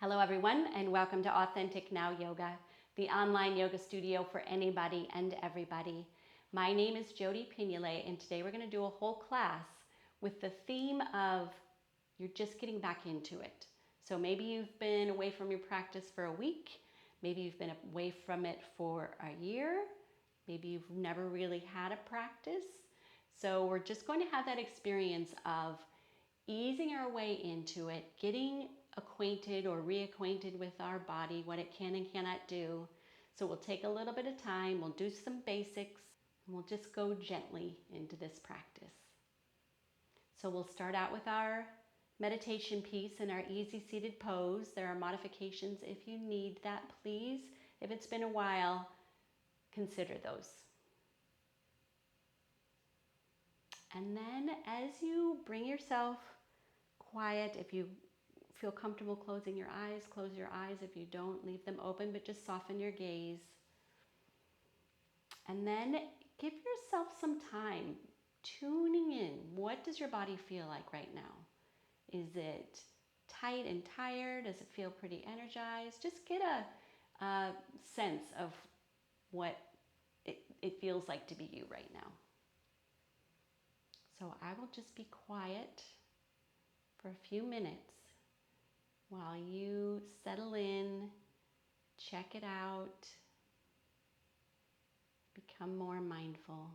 Hello everyone and welcome to Authentic Now Yoga, the online yoga studio for anybody and everybody. My name is Jody Pignole and today we're going to do a whole class with the theme of you're just getting back into it. So maybe you've been away from your practice for a week, maybe you've been away from it for a year, maybe you've never really had a practice. So we're just going to have that experience of easing our way into it, getting acquainted or reacquainted with our body, what it can and cannot do. So we'll take a little bit of time, we'll do some basics, and we'll just go gently into this practice. So we'll start out with our meditation piece in our easy seated pose. There are modifications if you need that, please. If it's been a while, consider those. And then as you bring yourself quiet, if you feel comfortable closing your eyes, close your eyes. If you don't, leave them open, but just soften your gaze. And then give yourself some time tuning in. What does your body feel like right now? Is it tight and tired? Does it feel pretty energized? Just get a sense of what it feels like to be you right now. So I will just be quiet for a few minutes while you settle in, check it out, become more mindful.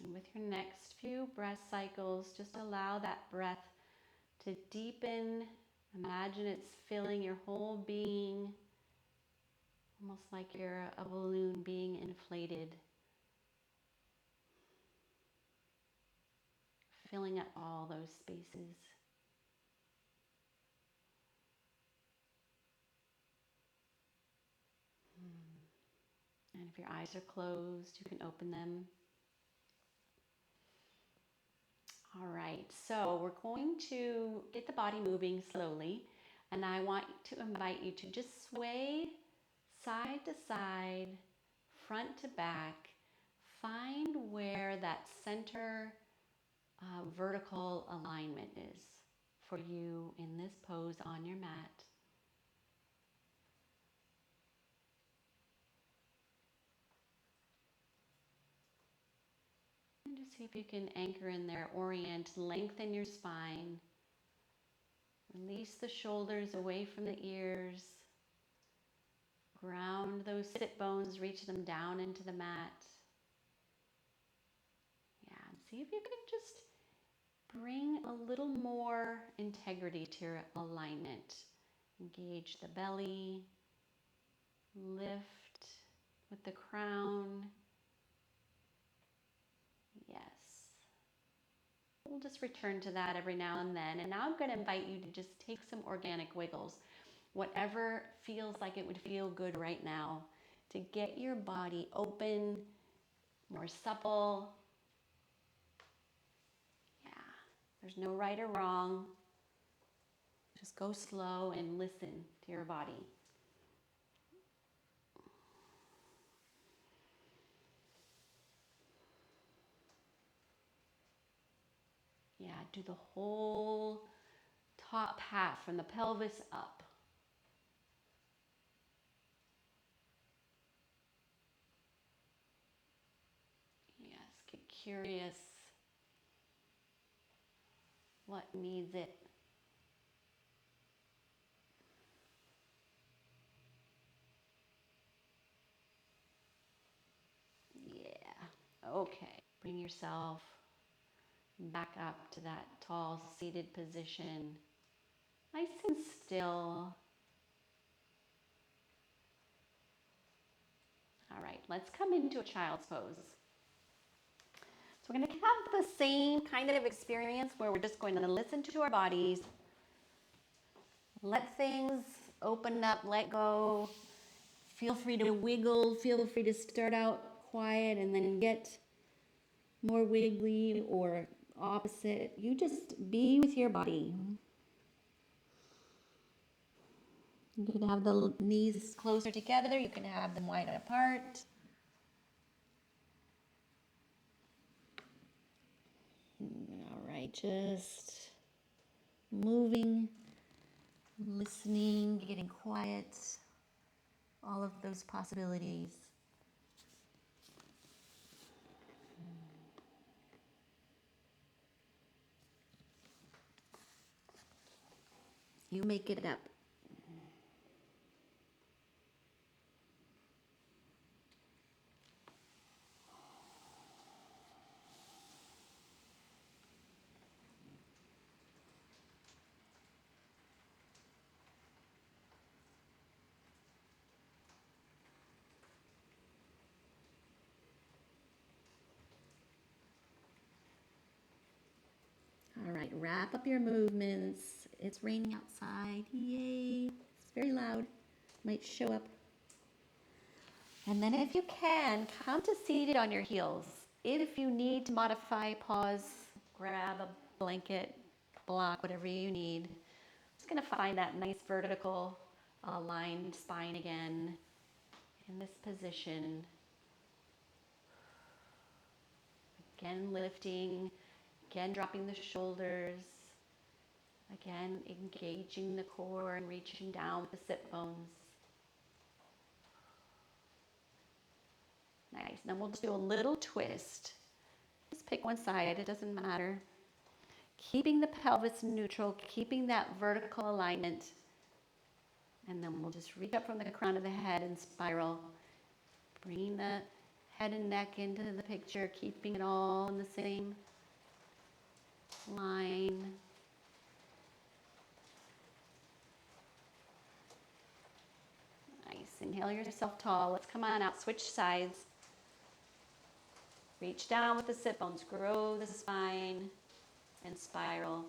And with your next few breath cycles, just allow that breath to deepen. Imagine it's filling your whole being, almost like you're a balloon being inflated, filling up all those spaces. And if your eyes are closed, you can open them. All right, so we're going to get the body moving slowly, and I want to invite you to just sway side to side, front to back. Find where that center vertical alignment is for you in this pose on your mat. And just see if you can anchor in there, orient, lengthen your spine. Release the shoulders away from the ears. Ground those sit bones, reach them down into the mat. Yeah, and see if you can just bring a little more integrity to your alignment. Engage the belly, lift with the crown. Yes. We'll just return to that every now and then. And now I'm going to invite you to just take some organic wiggles, whatever feels like it would feel good right now, to get your body open, more supple. Yeah, there's no right or wrong. Just go slow and listen to your body. Yeah, do the whole top half from the pelvis up. Yes, get curious. What needs it? bring yourself back up to that tall seated position, nice and still. All right, let's come into a child's pose. So we're going to have the same kind of experience where we're just going to listen to our bodies, let things open up, let go. Feel free to wiggle, feel free to start out quiet and then get more wiggly or opposite. You just be with your body. You can have the knees closer together, you can have them wide apart. All right, just moving, listening, getting quiet, all of those possibilities. You make it up. All right, wrap up your movements. It's raining outside. Yay. It's very loud. Might show up. And then if you can, come to seated on your heels. If you need to modify, pause, grab a blanket, block, whatever you need. Just going to find that nice vertical aligned spine again in this position. Again, lifting. Again, dropping the shoulders. Again, engaging the core and reaching down with the sit bones. Nice. Then we'll just do a little twist. Just pick one side. It doesn't matter. Keeping the pelvis neutral, keeping that vertical alignment. And then we'll just reach up from the crown of the head and spiral. Bringing the head and neck into the picture, keeping it all in the same line. Nice. Inhale yourself tall. Let's come on out. Switch sides. Reach down with the sit bones. Grow the spine and spiral.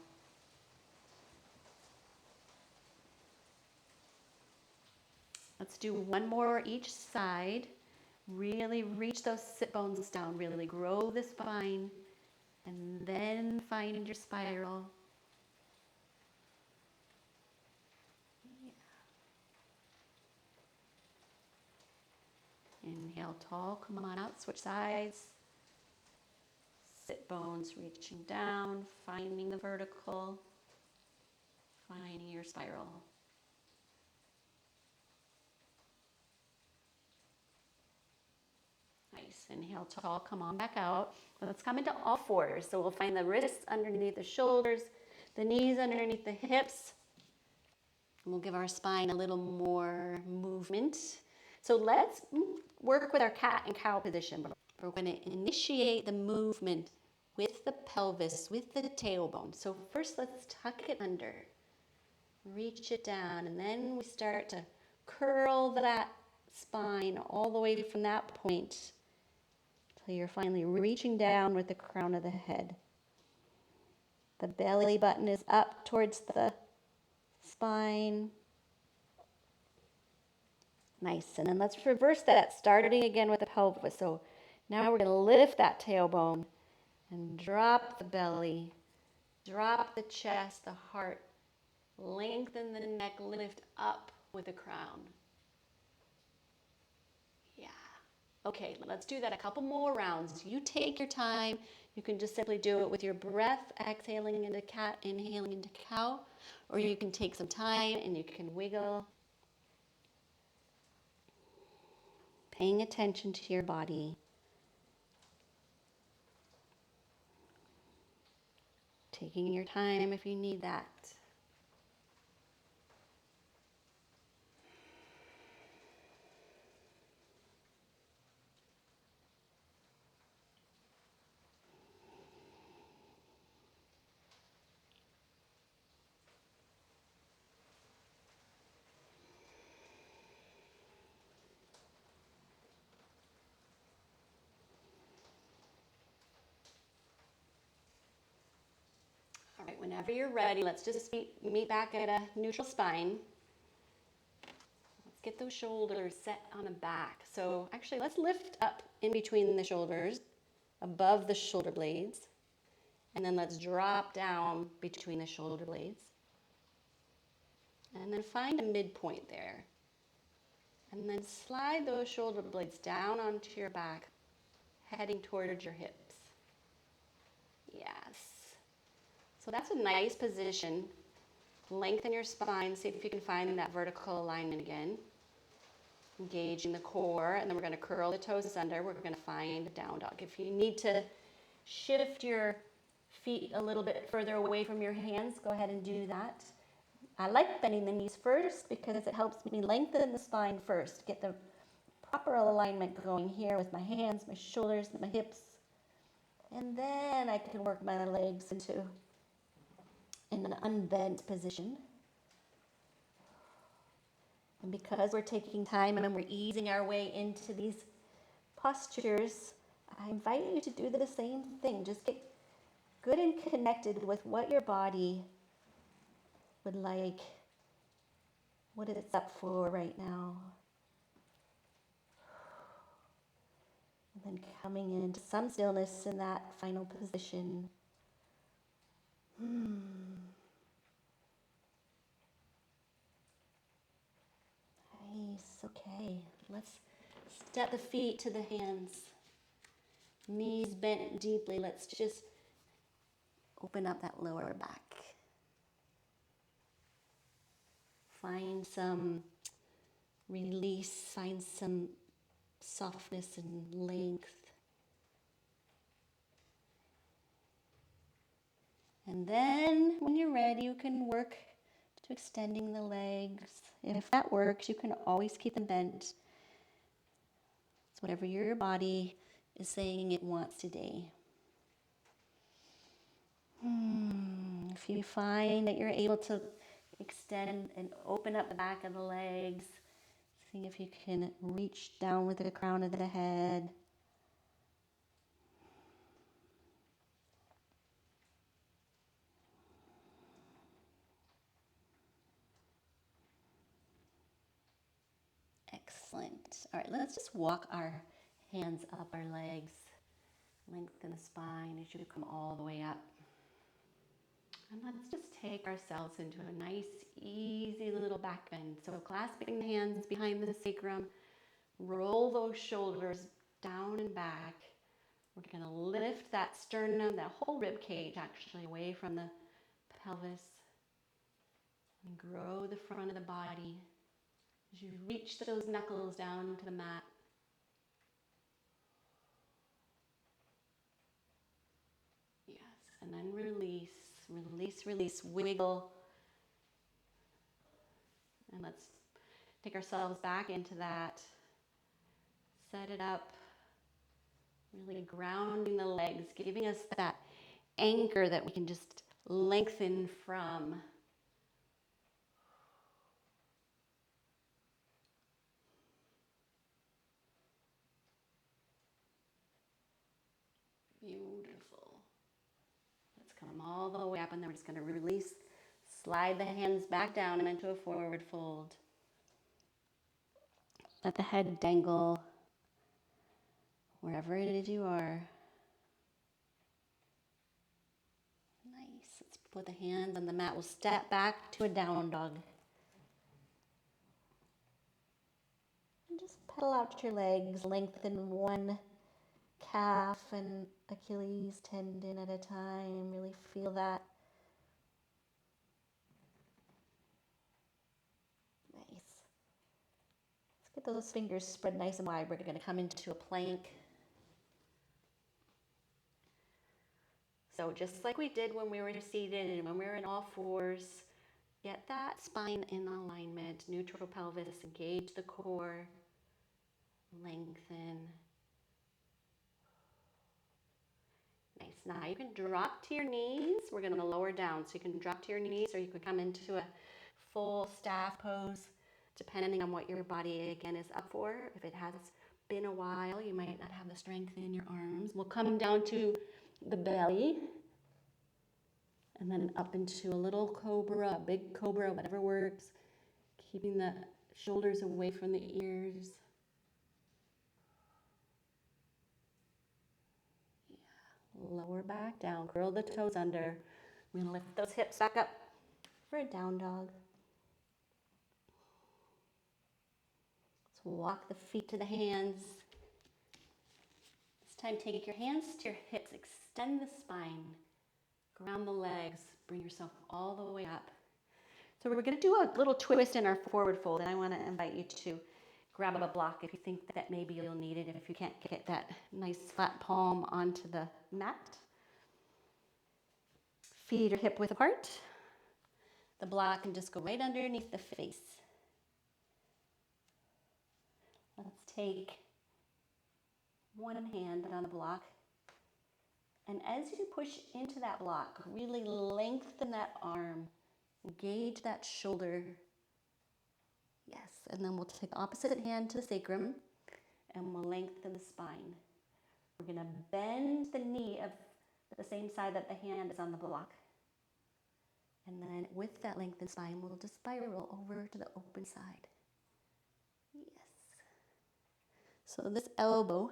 Let's do one more each side. Really reach those sit bones down. Really grow the spine. And then find your spiral. Yeah. Inhale tall. Come on out. Switch sides. Sit bones reaching down. Finding the vertical. Finding your spiral. Nice. Inhale tall, come on back out. Let's come into all fours. So we'll find the wrists underneath the shoulders, the knees underneath the hips. And we'll give our spine a little more movement. So let's work with our cat and cow position. We're going to initiate the movement with the pelvis, with the tailbone. So first let's tuck it under. Reach it down, and then we start to curl that spine all the way from that point till you're finally reaching down with the crown of the head. The belly button is up towards the spine. Nice. And then let's reverse that, starting again with the pelvis. So now we're going to lift that tailbone and drop the belly, drop the chest, the heart, lengthen the neck, lift up with the crown. Yeah. Okay, let's do that a couple more rounds. You take your time. You can just simply do it with your breath, exhaling into cat, inhaling into cow, or you can take some time and you can wiggle. Paying attention to your body. Taking your time if you need that. Whenever you're ready, let's just meet back at a neutral spine. Let's get those shoulders set on the back. So actually, let's lift up in between the shoulders, above the shoulder blades. And then let's drop down between the shoulder blades. And then find a midpoint there. And then slide those shoulder blades down onto your back, heading towards your hips. Yes. So that's a nice position. Lengthen your spine. See if you can find that vertical alignment again. Engaging the core, and then we're going to curl the toes under. We're going to find a down dog. If you need to shift your feet a little bit further away from your hands, go ahead and do that. I like bending the knees first because it helps me lengthen the spine first, get the proper alignment going here with my hands, my shoulders, my hips. And then I can work my legs into an unbent position. And because we're taking time and we're easing our way into these postures, I invite you to do the same thing. Just get good and connected with what your body would like, what it's up for right now. And then coming into some stillness in that final position. Nice, okay. Let's step the feet to the hands. Knees bent deeply. Let's just open up that lower back. Find some release, find some softness and length. And then when you're ready, you can work to extending the legs. And if that works, you can always keep them bent. It's whatever your body is saying it wants today. If you find that you're able to extend and open up the back of the legs, see if you can reach down with the crown of the head. Excellent. All right, let's just walk our hands up our legs. Lengthen the spine as you come all the way up. And let's just take ourselves into a nice, easy little back bend. So clasping the hands behind the sacrum, roll those shoulders down and back. We're going to lift that sternum, that whole rib cage actually away from the pelvis. And grow the front of the body as you reach those knuckles down to the mat. Yes, and then release. Release, release, wiggle. And let's take ourselves back into that. Set it up. Really grounding the legs, giving us that anchor that we can just lengthen from. Beautiful. Let's come all the way up, and then we're just going to release. Slide the hands back down and into a forward fold. Let the head dangle wherever it is you are. Nice. Let's put the hands on the mat. We'll step back to a down dog. And just pedal out your legs. Lengthen one calf and Achilles tendon at a time. Really feel that. Nice. Let's get those fingers spread nice and wide. We're going to come into a plank. So just like we did when we were seated and when we were in all fours, get that spine in alignment, neutral pelvis, engage the core, lengthen. Nice. Now you can drop to your knees. We're going to lower down. So you can drop to your knees, or you can come into a full staff pose, depending on what your body, again, is up for. If it has been a while, you might not have the strength in your arms. We'll come down to the belly. And then up into a little cobra, a big cobra, whatever works. Keeping the shoulders away from the ears. Yeah. Lower back down, curl the toes under. We're gonna lift those hips back up for a down dog. Let's walk the feet to the hands. This time take your hands to your hips, extend the spine, ground the legs, bring yourself all the way up. So we're gonna do a little twist in our forward fold, and I wanna invite you to grab a block if you think that maybe you'll need it, if you can't get that nice flat palm onto the mat. Feet are hip width apart. The block can just go right underneath the face. Let's take one hand on the block, and as you push into that block, really lengthen that arm, engage that shoulder. Yes, and then we'll take the opposite hand to the sacrum, and we'll lengthen the spine. We're gonna bend the knee of the same side that the hand is on the block. And then with that lengthened spine, we'll just spiral over to the open side. Yes. So this elbow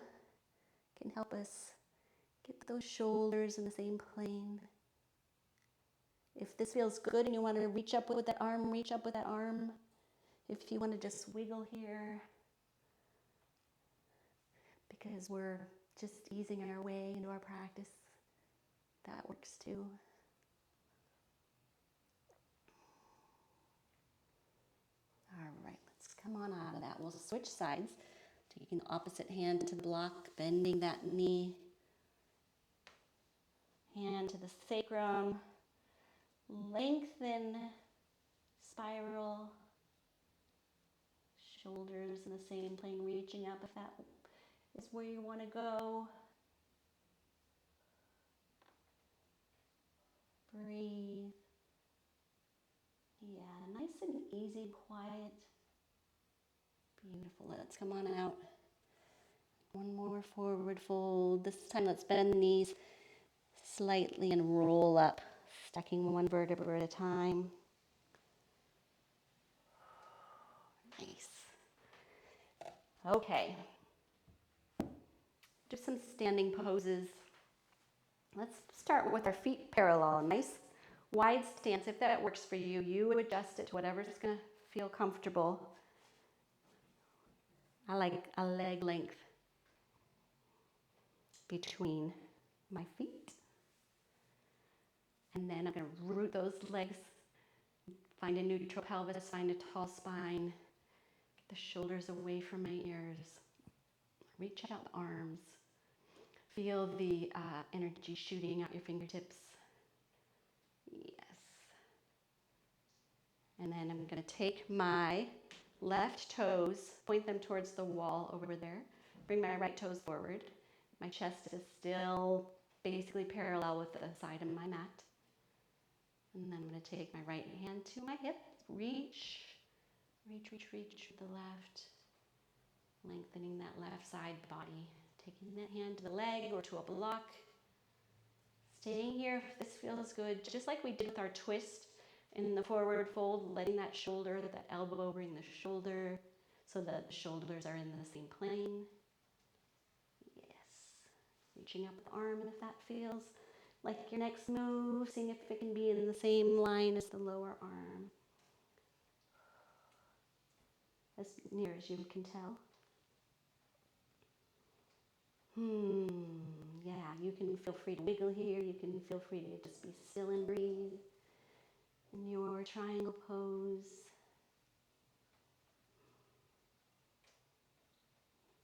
can help us get those shoulders in the same plane. If this feels good and you want to reach up with that arm, reach up with that arm. If you want to just wiggle here, because we're just easing our way into our practice, that works too. All right, let's come on out of that. We'll switch sides. Taking the opposite hand to the block, bending that knee. Hand to the sacrum. Lengthen, spiral. Shoulders in the same plane, reaching up if that is where you want to go. Breathe. Yeah, nice and easy, quiet. Beautiful. Let's come on out. One more forward fold. This time let's bend the knees slightly and roll up, stacking one vertebra at a time. Nice. Okay. Do some standing poses. Let's start with our feet parallel. Nice wide stance. If that works for you, you would adjust it to whatever's going to feel comfortable. I like a leg length between my feet. And then I'm going to root those legs. Find a neutral pelvis, find a tall spine. Get the shoulders away from my ears. Reach out the arms. Feel the energy shooting out your fingertips. Yes. And then I'm going to take my left toes, point them towards the wall over there. Bring my right toes forward. My chest is still basically parallel with the side of my mat. And then I'm going to take my right hand to my hip. Reach with the left. Lengthening that left side body. Taking that hand to the leg or to a block. Staying here if this feels good. Just like we did with our twist in the forward fold, letting that shoulder, that elbow bring the shoulder so that the shoulders are in the same plane. Yes. Reaching up the arm if that feels like your next move. Seeing if it can be in the same line as the lower arm. As near as you can tell. Yeah, you can feel free to wiggle here. You can feel free to just be still and breathe in your triangle pose.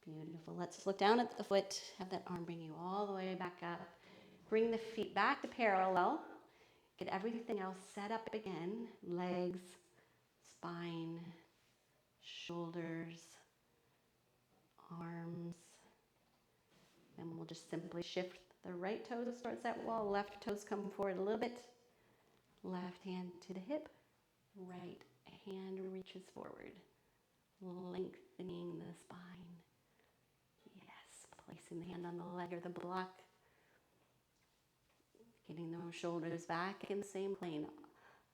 Beautiful. Let's look down at the foot. Have that arm bring you all the way back up. Bring the feet back to parallel. Get everything else set up again. Legs, spine, shoulders, arms. And we'll just simply shift the right toes towards that wall. Left toes come forward a little bit. Left hand to the hip. Right hand reaches forward. Lengthening the spine. Yes, placing the hand on the leg or the block. Getting those shoulders back in the same plane.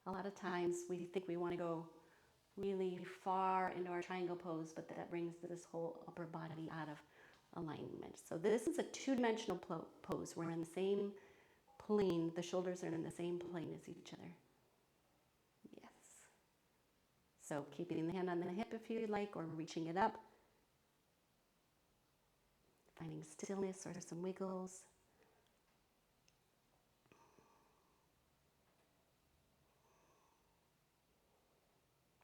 A lot of times we think we want to go really far into our triangle pose, but that brings this whole upper body out of alignment. So this is a two-dimensional pose. We're in the same plane. The shoulders are in the same plane as each other. Yes. So keeping the hand on the hip if you like, or reaching it up. Finding stillness or some wiggles.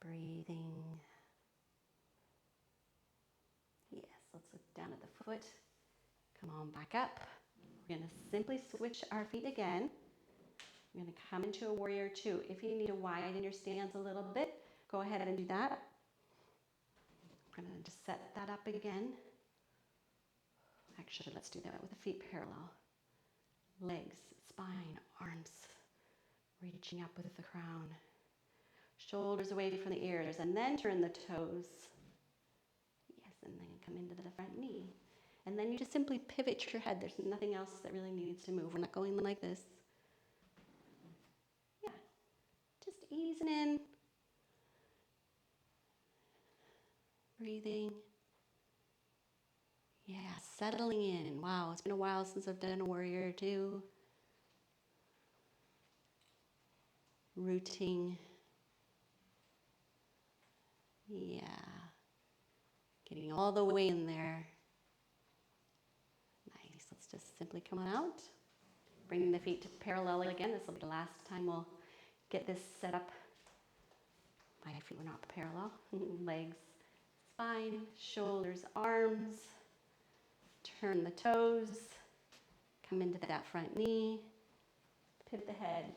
Breathing. Yes, let's look down at the foot. Come on back up. We're going to simply switch our feet again. We're going to come into a warrior two. If you need to widen your stance a little bit, go ahead and do that. I'm going to just set that up again. Actually, let's do that with the feet parallel. Legs, spine, arms, reaching up with the crown. Shoulders away from the ears, and then turn the toes. Yes, and then come into the front knee. And then you just simply pivot your head. There's nothing else that really needs to move. We're not going like this. Yeah, just easing in. Breathing. Yeah, settling in. Wow, it's been a while since I've done a warrior two. Rooting. Yeah. Getting all the way in there. Nice. Let's just simply come on out. Bringing the feet to parallel again. This will be the last time we'll get this set up. My feet were not parallel. Legs, spine, shoulders, arms. Turn the toes. Come into that front knee. Pivot the head.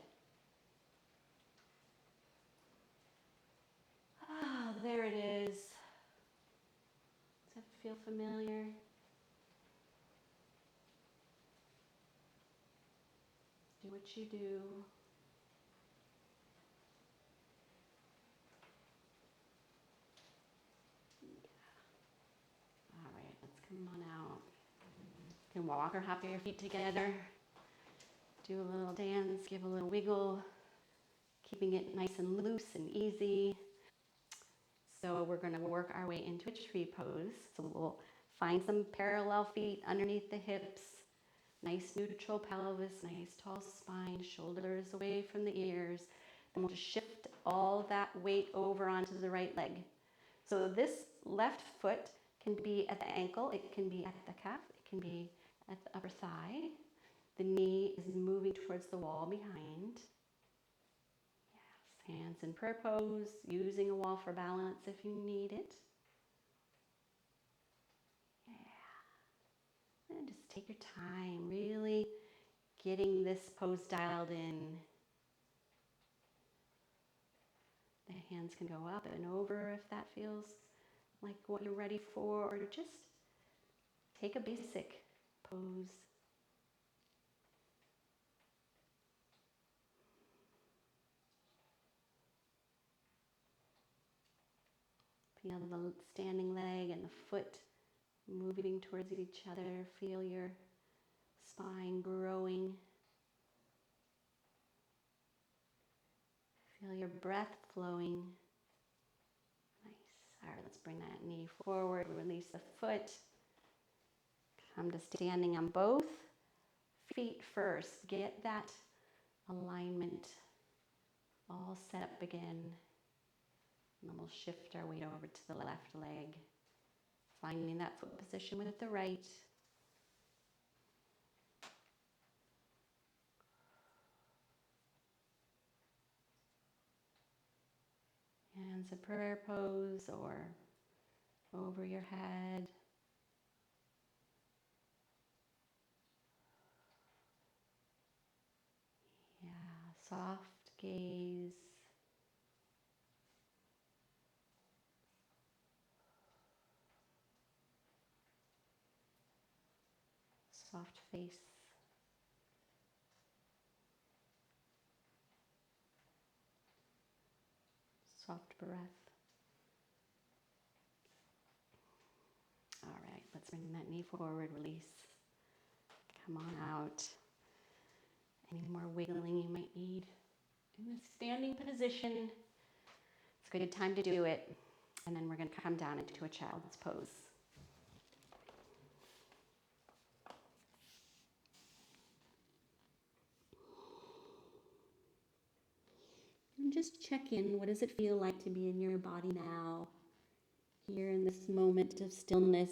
Ah, there it is. Does that feel familiar? Do what you do. All right, let's come on out. You can walk or hop your feet together. Do a little dance, give a little wiggle, keeping it nice and loose and easy. So we're going to work our way into a tree pose. So we'll find some parallel feet underneath the hips. Nice neutral pelvis, nice tall spine, shoulders away from the ears. Then we'll just shift all that weight over onto the right leg. So this left foot can be at the ankle, it can be at the calf, it can be at the upper thigh. The knee is moving towards the wall behind. Yes, hands in prayer pose, using a wall for balance if you need it. Yeah. And just take your time, really getting this pose dialed in. The hands can go up and over if that feels like what you're ready for, or just take a basic pose. Feel the standing leg and the foot moving towards each other. Feel your spine growing. Feel your breath flowing. Nice. All right, let's bring that knee forward. Release the foot. Come to standing on both feet first. Get that alignment all set up again. And then we'll shift our weight over to the left leg. Finding that foot position with the right. Hands in prayer pose or over your head. Yeah, soft gaze. Soft face. Soft breath. All right, let's bring that knee forward, release. Come on out. Any more wiggling you might need in the standing position. It's a good time to do it. And then we're going to come down into a child's pose. And just check in. What does it feel like to be in your body now? Here in this moment of stillness.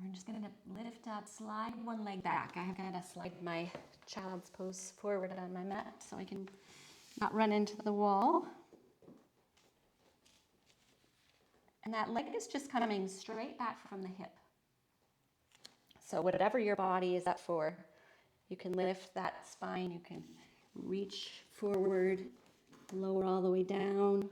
We're just going to lift up, slide one leg back. I've got to slide my child's pose forward on my mat so I can not run into the wall. And that leg is just coming straight back from the hip. So whatever your body is up for, you can lift that spine, you can reach forward, lower all the way down.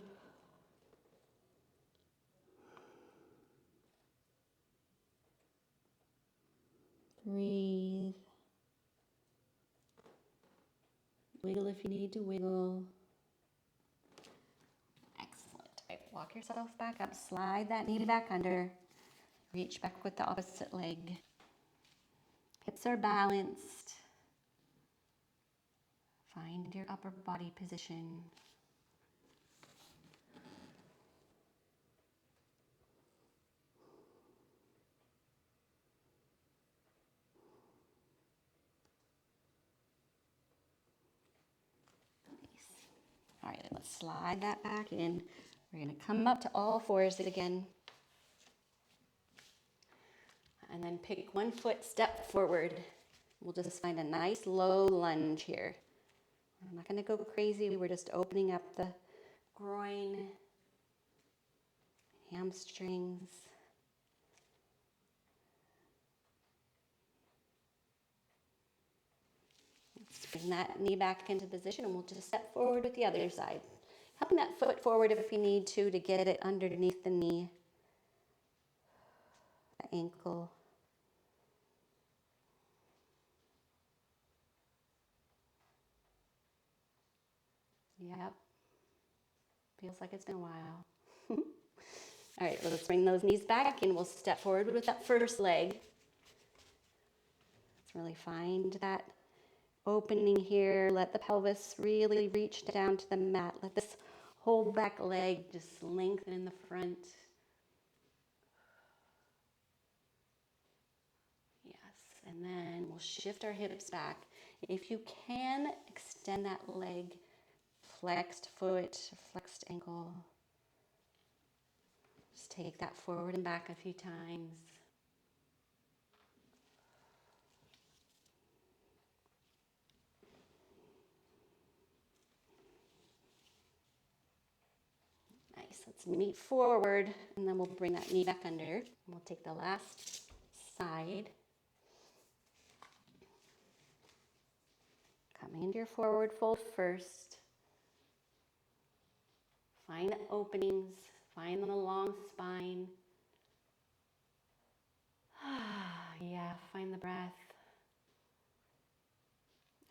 Breathe. Wiggle if you need to wiggle. Excellent. Right, walk yourself back up. Slide that knee back under. Reach back with the opposite leg. Hips are balanced. Find your upper body position. All right, let's slide that back in. We're going to come up to all fours again. And then pick one foot, step forward. We'll just find a nice low lunge here. We're not going to go crazy. We're just opening up the groin, hamstrings. Let's bring that knee back into position and we'll just step forward with the other side. Helping that foot forward if you need to get it underneath the knee, the ankle. Yep. Feels like it's been a while. All right, let's bring those knees back and we'll step forward with that first leg. Let's really find that opening here. Let the pelvis really reach down to the mat. Let this whole back leg just lengthen in the front. Yes, and then we'll shift our hips back. If you can, extend that leg, flexed foot, flexed ankle. Just take that forward and back a few times. Nice, let's meet forward and then we'll bring that knee back under. We'll take the last side. Coming into your forward fold first. Find the openings, find the long spine. Yeah, find the breath.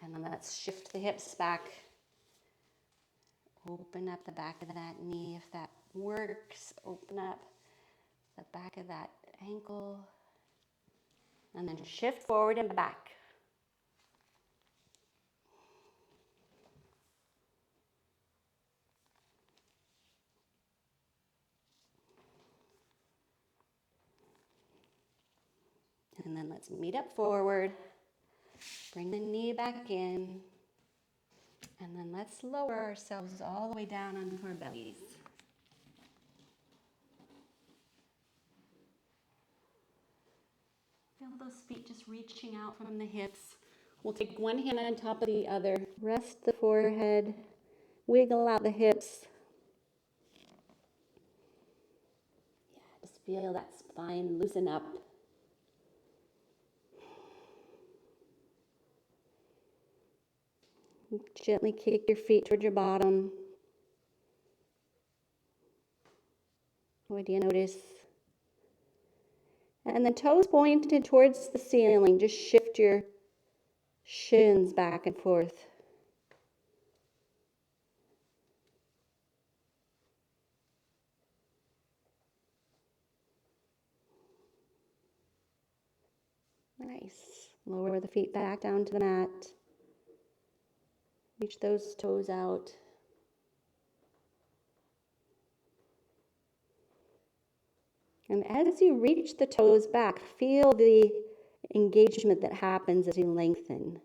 And then let's shift the hips back. Open up the back of that knee if that works. Open up the back of that ankle. And then shift forward and back. And then let's meet up forward. Bring the knee back in. And then let's lower ourselves all the way down onto our bellies. Feel those feet just reaching out from the hips. We'll take one hand on top of the other. Rest the forehead. Wiggle out the hips. Yeah, just feel that spine loosen up. Gently kick your feet toward your bottom. What do you notice? And the toes pointed towards the ceiling. Just shift your shins back and forth. Nice. Lower the feet back down to the mat. Reach those toes out. And as you reach the toes back, feel the engagement that happens as you lengthen.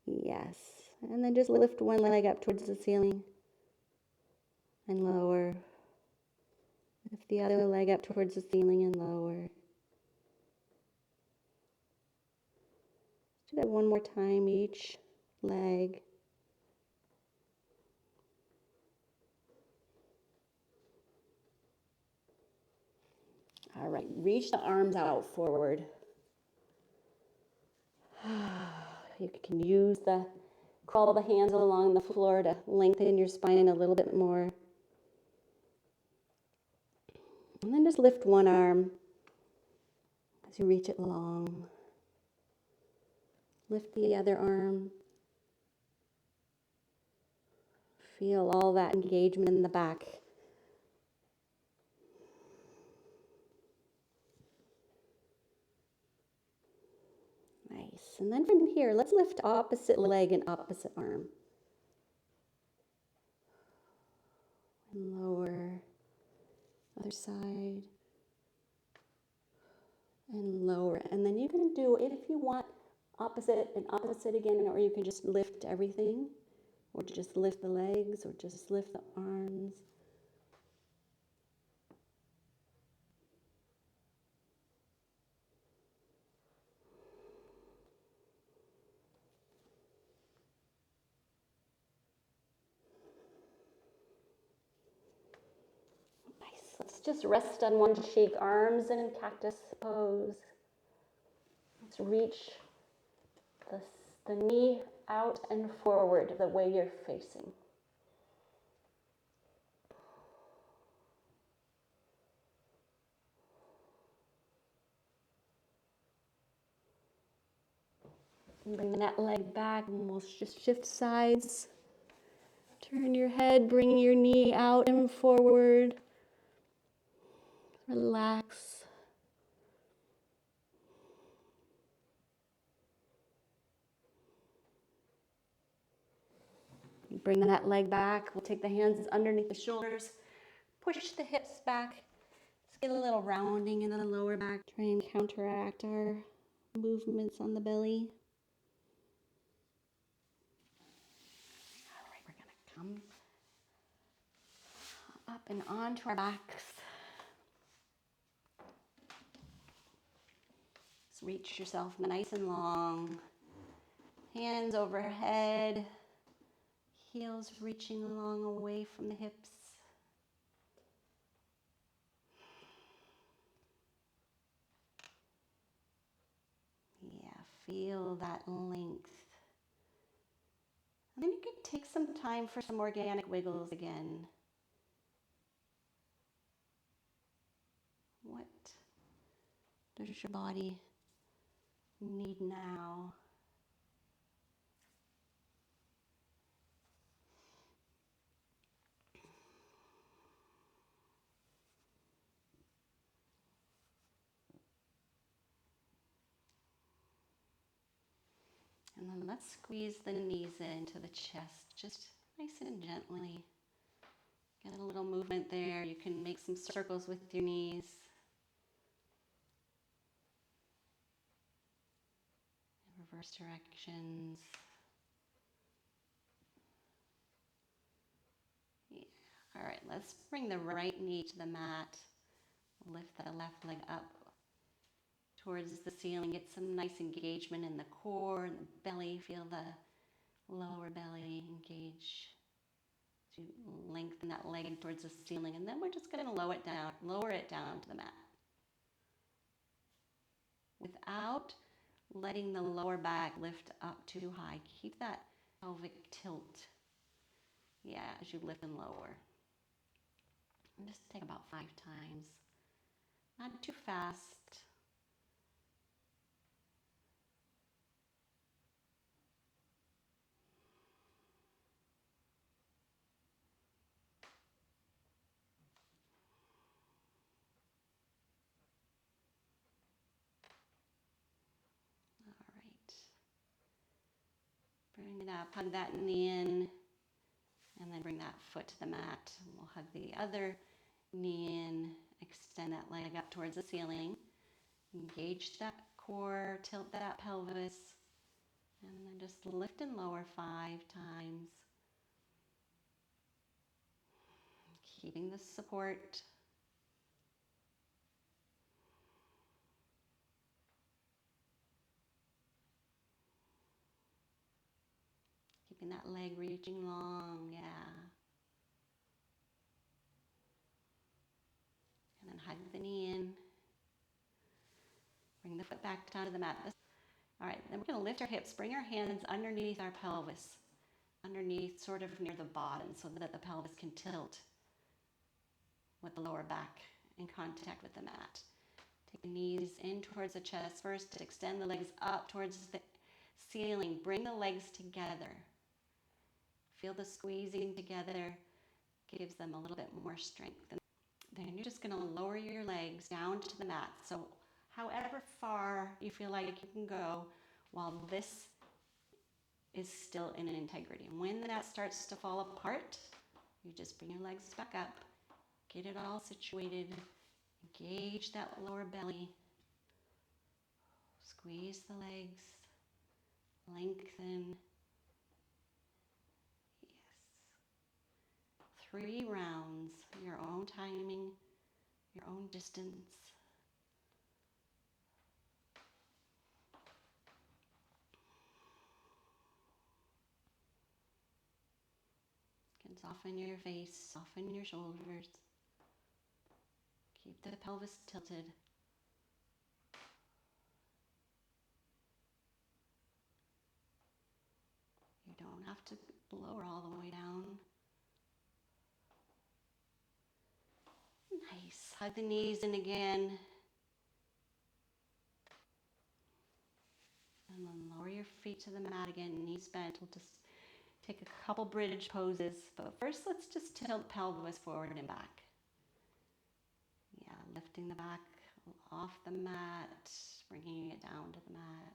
Yes. And then just lift one leg up towards the ceiling and lower. Lift the other leg up towards the ceiling and lower. Do that one more time, each leg. All right, reach the arms out forward. You can use crawl the hands along the floor to lengthen your spine a little bit more. And then just lift one arm as you reach it long. Lift the other arm. Feel all that engagement in the back. Nice. And then from here, let's lift opposite leg and opposite arm. And lower. Other side. And lower. And then you can do, if you want, opposite and opposite again, or you can just lift everything, or just lift the legs, or just lift the arms. Nice. Let's just rest on one cheek, arms in cactus pose. Let's reach the knee out and forward the way you're facing. Bring that leg back and we'll just shift sides. Turn your head, bring your knee out and forward. Relax. Bring that leg back. We'll take the hands underneath the shoulders. Push the hips back. Let's get a little rounding in the lower back. Try and counteract our movements on the belly. All right, we're going to come up and onto our backs. Just reach yourself nice and long. Hands overhead. Heels reaching along away from the hips. Yeah, feel that length. And then you can take some time for some organic wiggles again. What does your body need now? And then let's squeeze the knees into the chest, just nice and gently. Get a little movement there. You can make some circles with your knees. Reverse directions. Yeah. All right, let's bring the right knee to the mat. Lift the left leg up towards the ceiling. Get some nice engagement in the core and the belly. Feel the lower belly engage. To lengthen that leg towards the ceiling, and then we're just going to lower it down to the mat. Without letting the lower back lift up too high. Keep that pelvic tilt. Yeah, as you lift and lower. And just take about 5 times. Not too fast. Bring it up, hug that knee in, and then bring that foot to the mat. We'll hug the other knee in, extend that leg up towards the ceiling. Engage that core, tilt that pelvis, and then just lift and lower 5 times. Keeping the support. Keeping that leg reaching long, yeah. And then hug the knee in. Bring the foot back down to the mat. All right, then we're going to lift our hips, bring our hands underneath our pelvis, underneath sort of near the bottom so that the pelvis can tilt with the lower back in contact with the mat. Take the knees in towards the chest first, extend the legs up towards the ceiling. Bring the legs together. Feel the squeezing together, gives them a little bit more strength. And then you're just going to lower your legs down to the mat. So however far you feel like you can go while this is still in an integrity. And when that starts to fall apart, you just bring your legs back up, get it all situated, engage that lower belly, squeeze the legs, lengthen. Yes. 3 rounds, your own timing, your own distance. You can soften your face, soften your shoulders. Keep the pelvis tilted. You don't have to lower all the way down. Nice. Hug the knees in again. And then lower your feet to the mat again, knees bent. We'll just take a couple bridge poses. But first, let's just tilt the pelvis forward and back. Yeah, lifting the back off the mat, bringing it down to the mat.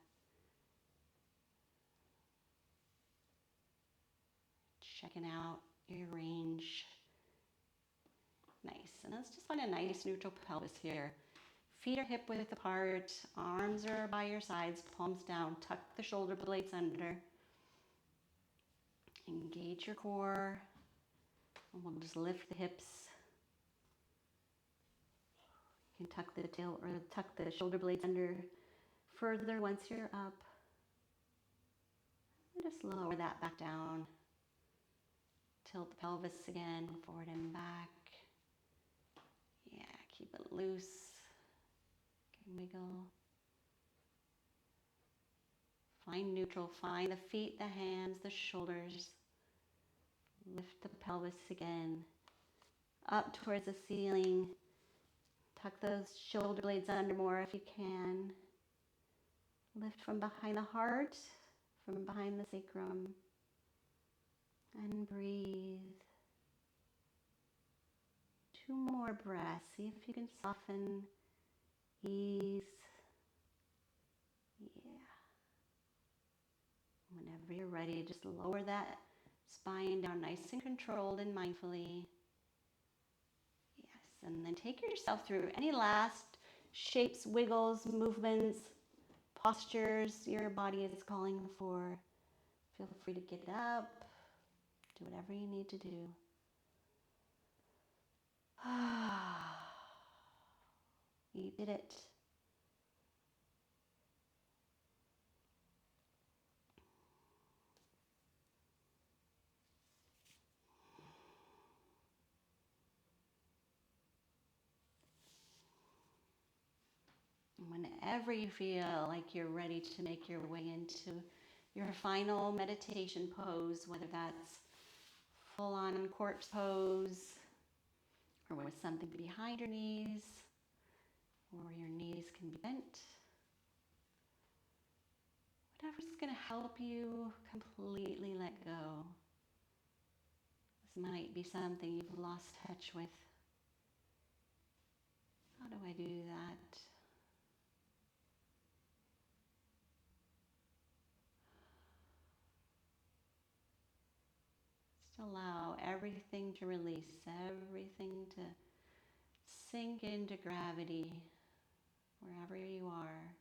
Checking out your range. Nice. And let's just find a nice neutral pelvis here. Feet are hip width apart, arms are by your sides, palms down, tuck the shoulder blades under. Engage your core, and we'll just lift the hips. You can tuck the tail or tuck the shoulder blades under further once you're up. And just lower that back down. Tilt the pelvis again, forward and back. Yeah, keep it loose. Wiggle. Find neutral. Find the feet, the hands, the shoulders. Lift the pelvis again. Up towards the ceiling. Tuck those shoulder blades under more if you can. Lift from behind the heart, from behind the sacrum. And breathe. 2 more breaths. See if you can soften, ease. Yeah. Whenever you're ready, just lower that spine down nice and controlled and mindfully. Yes, and then take yourself through any last shapes, wiggles, movements, postures your body is calling for. Feel free to get up, do whatever you need to do. You did it. Whenever you feel like you're ready to make your way into your final meditation pose, whether that's full-on corpse pose, or with something behind your knees, or your knees can be bent. Whatever's going to help you completely let go. This might be something you've lost touch with. How do I do that? allow everything to release, everything to sink into gravity wherever you are.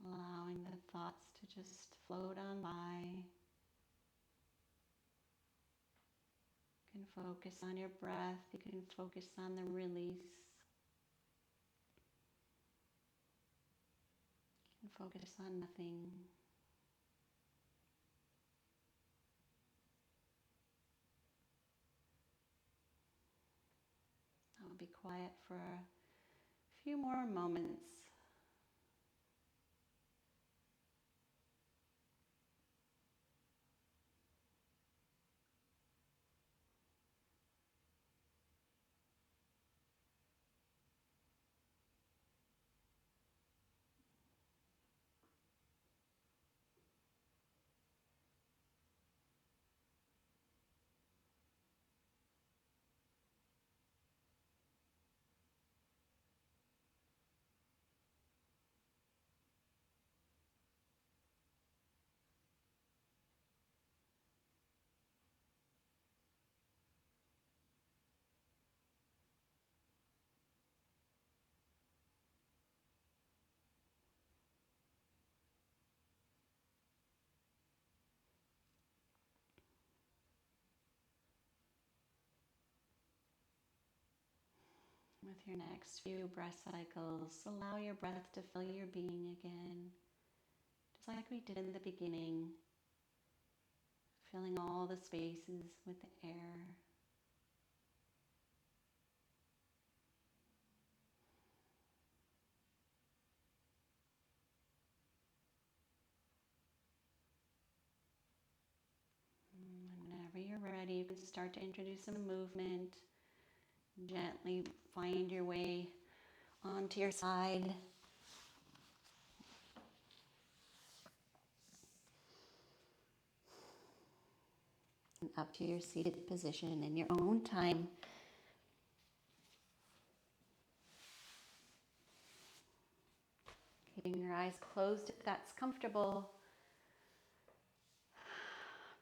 Allowing the thoughts to just float on by. You can focus on your breath. You can focus on the release. You can focus on nothing. I'll be quiet for a few more moments. With your next few breath cycles, allow your breath to fill your being again, just like we did in the beginning, filling all the spaces with the air. And whenever you're ready, you can start to introduce some movement. Gently find your way onto your side. And up to your seated position in your own time. Keeping your eyes closed if that's comfortable.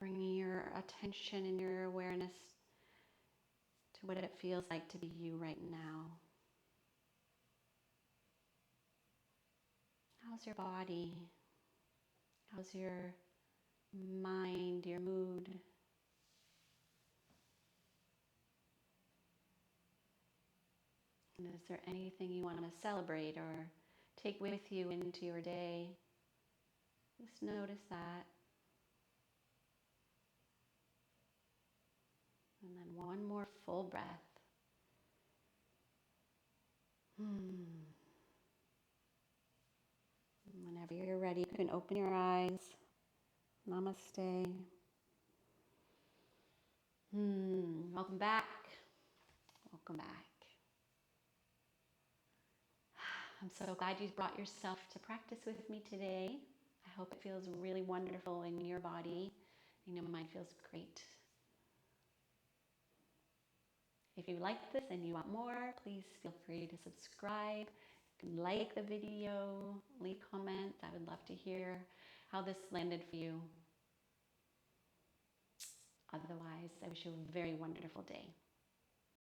Bringing your attention and your awareness to what it feels like to be you right now. How's your body? How's your mind, your mood? And is there anything you want to celebrate or take with you into your day? Just notice that. And then one more full breath. Whenever you're ready, you can open your eyes. Namaste. Welcome back. Welcome back. I'm so glad you brought yourself to practice with me today. I hope it feels really wonderful in your body. I know mine feels great. If you like this and you want more, please feel free to subscribe. You can like the video, leave comments. I would love to hear how this landed for you. Otherwise, I wish you a very wonderful day.